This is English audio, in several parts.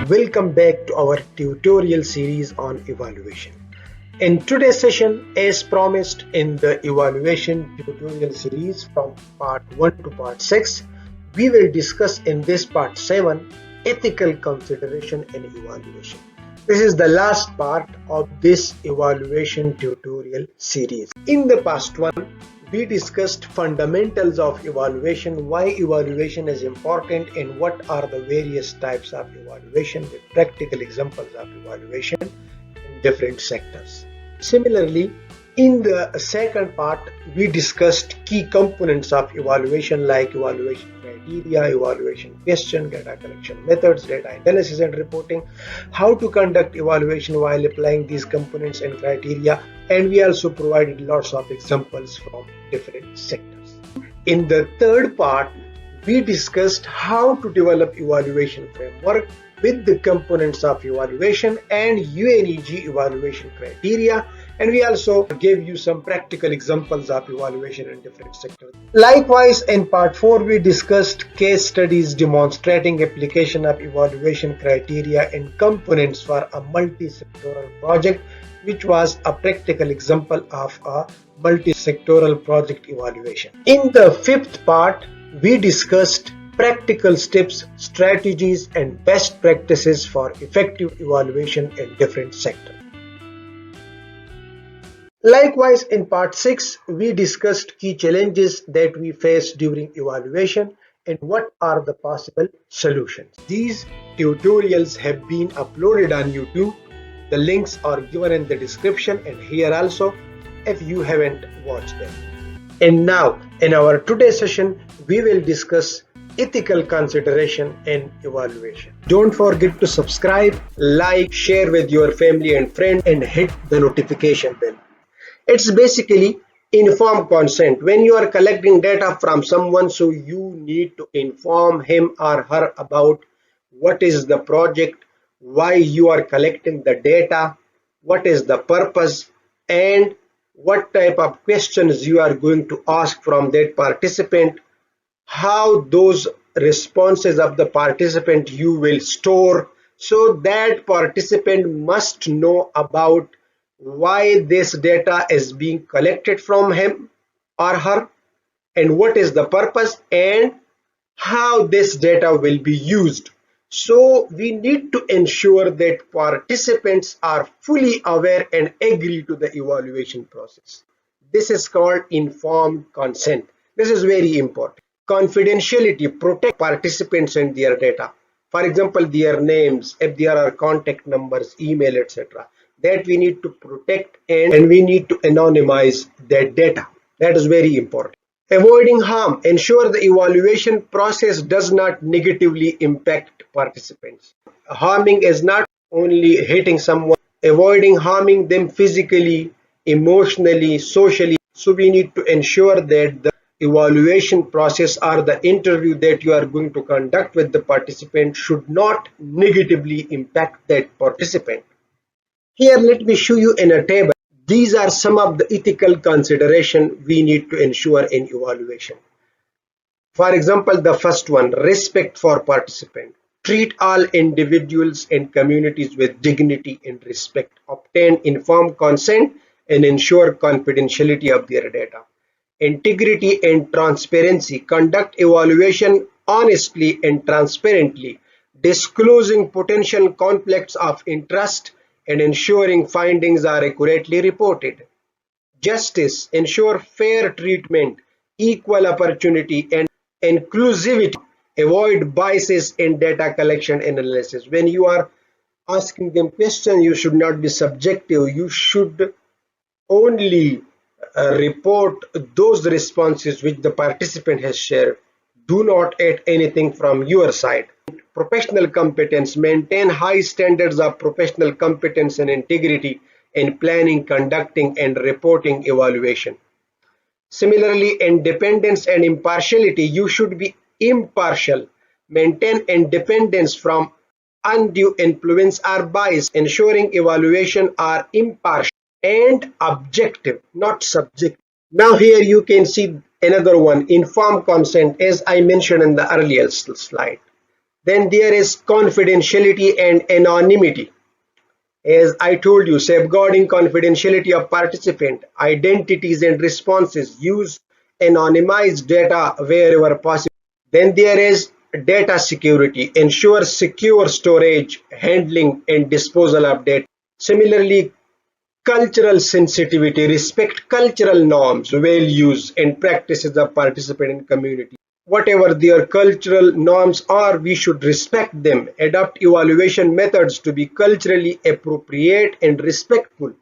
Welcome back to our tutorial series on evaluation. In today's session, as promised in the evaluation tutorial series from part 1 to part 6, we will discuss in this part 7 ethical consideration in evaluation. This is the last part of this evaluation tutorial series. In the past one, we discussed fundamentals of evaluation, why evaluation is important and what are the various types of evaluation with practical examples of evaluation in different sectors. Similarly, in the second part, we discussed key components of evaluation like evaluation criteria, evaluation question, data collection methods, data analysis and reporting, how to conduct evaluation while applying these components and criteria, and we also provided lots of examples from different sectors. In the third part, we discussed how to develop evaluation framework with the components of evaluation and UNEG evaluation criteria, and we also gave you some practical examples of evaluation in different sectors. Likewise, in part 4, we discussed case studies demonstrating application of evaluation criteria and components for a multi-sectoral project, which was a practical example of a multi-sectoral project evaluation. In the fifth part, we discussed practical steps, strategies, and best practices for effective evaluation in different sectors. Likewise, in part 6, we discussed key challenges that we face during evaluation and what are the possible solutions. These tutorials have been uploaded on YouTube. The links are given in the description and here also if you haven't watched them. And now, in our today's session, we will discuss ethical consideration in evaluation. Don't forget to subscribe, like, share with your family and friends, and hit the notification bell. It's basically informed consent. When you are collecting data from someone, so you need to inform him or her about what is the project, why you are collecting the data, what is the purpose, and what type of questions you are going to ask from that participant, how those responses of the participant you will store, so that participant must know about why this data is being collected from him or her and what is the purpose and how this data will be used. So we need to ensure that participants are fully aware and agree to the evaluation process. This is called informed consent. This is very important. Confidentiality, protect participants and their data. For example, their names, if there are contact numbers, email, etc. That we need to protect and we need to anonymize that data. That is very important. Avoiding harm. Ensure the evaluation process does not negatively impact participants. Harming is not only hitting someone, avoiding harming them physically, emotionally, socially. So we need to ensure that the evaluation process or the interview that you are going to conduct with the participant should not negatively impact that participant. Here, let me show you in a table. These are some of the ethical consideration we need to ensure in evaluation. For example, the first one, respect for participant. Treat all individuals and communities with dignity and respect. Obtain informed consent and ensure confidentiality of their data. Integrity and transparency. Conduct evaluation honestly and transparently, disclosing potential conflicts of interest and ensuring findings are accurately reported. Justice. Ensure fair treatment, equal opportunity, and inclusivity. Avoid biases in data collection and analysis. When you are asking them questions, you should not be subjective. You should only report those responses which the participant has shared. Do not add anything from your side. Professional competence. Maintain high standards of professional competence and integrity in planning, conducting, and reporting evaluation. Similarly, independence and impartiality. You should be impartial. Maintain independence from undue influence or bias, ensuring evaluation are impartial and objective, not subjective. Now here you can see another one, informed consent, as I mentioned in the earlier slide. Then there is confidentiality and anonymity. As I told you, safeguarding confidentiality of participant identities and responses, use anonymized data wherever possible. Then there is data security, ensure secure storage, handling and disposal of data. Similarly, cultural sensitivity, respect cultural norms, values and practices of participant and community. Whatever their cultural norms are, we should respect them. Adopt evaluation methods to be culturally appropriate and respectful.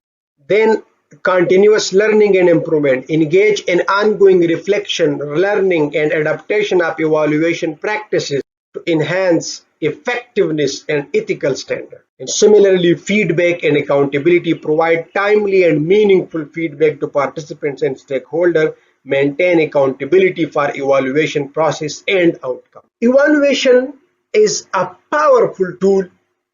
Then continuous learning and improvement. Engage in ongoing reflection, learning and adaptation of evaluation practices to enhance effectiveness and ethical standards. And similarly, feedback and accountability, provide timely and meaningful feedback to participants and stakeholders, maintain accountability for evaluation process and outcome. Evaluation is a powerful tool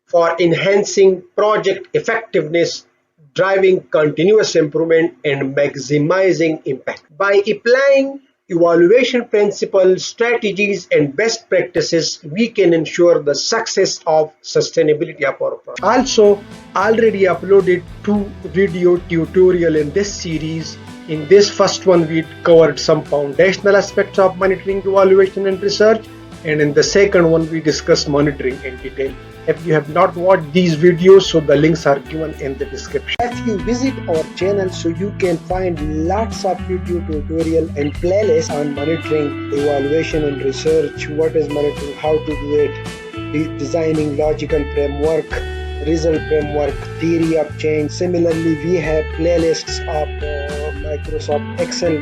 for enhancing project effectiveness, driving continuous improvement and maximizing impact. By applying evaluation principles, strategies and best practices, we can ensure the success of sustainability of our project. Also, already uploaded 2 video tutorial in this series. In this first one, we covered some foundational aspects of monitoring, evaluation and research, and in the second one we discussed monitoring in detail. If you have not watched these videos, so the links are given in the description. If you visit our channel, so you can find lots of video tutorial and playlists on monitoring, evaluation and research, what is monitoring, how to do it, designing logical framework, result framework, theory of change. Similarly, we have playlists of Microsoft Excel,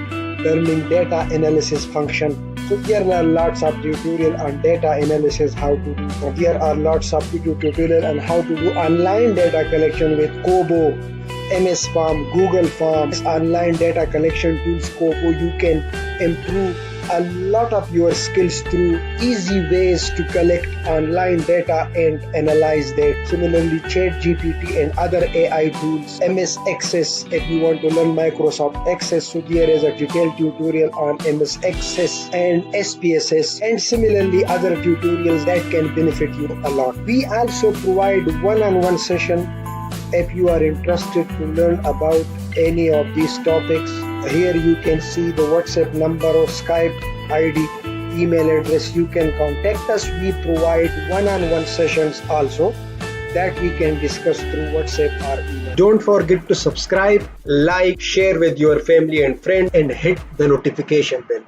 learning data analysis function. So there are lots of tutorial on data analysis, how to do. There are lots of tutorial on how to do online data collection with Kobo, MS Form, Google Forms, online data collection tools, Kobo. You can improve a lot of your skills through easy ways to collect online data and analyze that. Similarly, ChatGPT and other AI tools, MS Access, if you want to learn Microsoft Access, so there is a detailed tutorial on MS Access and SPSS, and similarly other tutorials that can benefit you a lot. We also provide one-on-one session if you are interested to learn about any of these topics. Here you can see the WhatsApp number or Skype ID, email address. You can contact us. We provide one-on-one sessions also that we can discuss through WhatsApp or email. Don't forget to subscribe, like, share with your family and friends, and hit the notification bell.